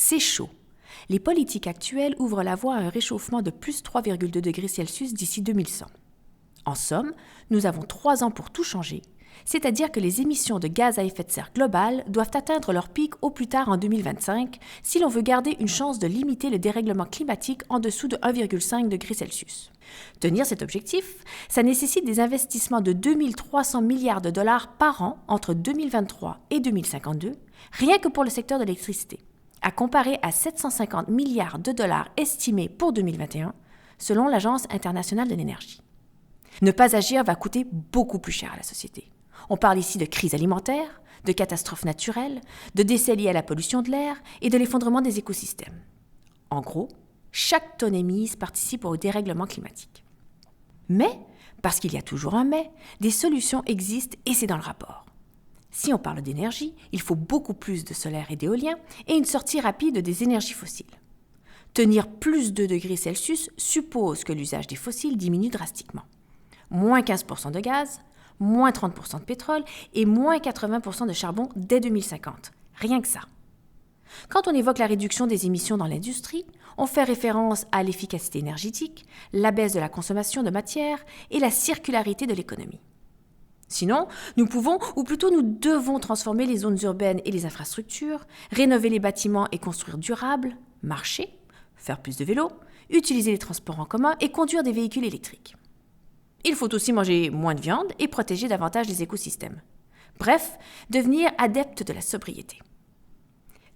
C'est chaud. Les politiques actuelles ouvrent la voie à un réchauffement de plus 3,2 degrés Celsius d'ici 2100. En somme, nous avons 3 ans pour tout changer, c'est-à-dire que les émissions de gaz à effet de serre globales doivent atteindre leur pic au plus tard en 2025 si l'on veut garder une chance de limiter le dérèglement climatique en dessous de 1,5 degré Celsius. Tenir cet objectif, ça nécessite des investissements de 2300 milliards de dollars par an entre 2023 et 2052, rien que pour le secteur de l'électricité, à comparer à 750 milliards de dollars estimés pour 2021, selon l'Agence internationale de l'énergie. Ne pas agir va coûter beaucoup plus cher à la société. On parle ici de crise alimentaire, de catastrophes naturelles, de décès liés à la pollution de l'air et de l'effondrement des écosystèmes. En gros, chaque tonne émise participe au dérèglement climatique. Mais, parce qu'il y a toujours un mais, des solutions existent et c'est dans le rapport. Si on parle d'énergie, il faut beaucoup plus de solaire et d'éolien et une sortie rapide des énergies fossiles. Tenir plus 2 degrés Celsius suppose que l'usage des fossiles diminue drastiquement. Moins 15% de gaz, moins 30% de pétrole et moins 80% de charbon dès 2050. Rien que ça. Quand on évoque la réduction des émissions dans l'industrie, on fait référence à l'efficacité énergétique, la baisse de la consommation de matière et la circularité de l'économie. Sinon, nous pouvons, ou plutôt nous devons transformer les zones urbaines et les infrastructures, rénover les bâtiments et construire durable, marcher, faire plus de vélos, utiliser les transports en commun et conduire des véhicules électriques. Il faut aussi manger moins de viande et protéger davantage les écosystèmes. Bref, devenir adepte de la sobriété.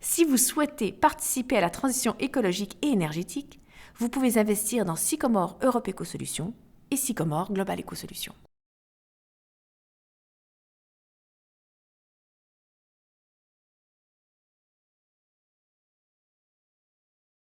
Si vous souhaitez participer à la transition écologique et énergétique, vous pouvez investir dans Sycomore Europe Écosolutions et Sycomore Global Écosolutions.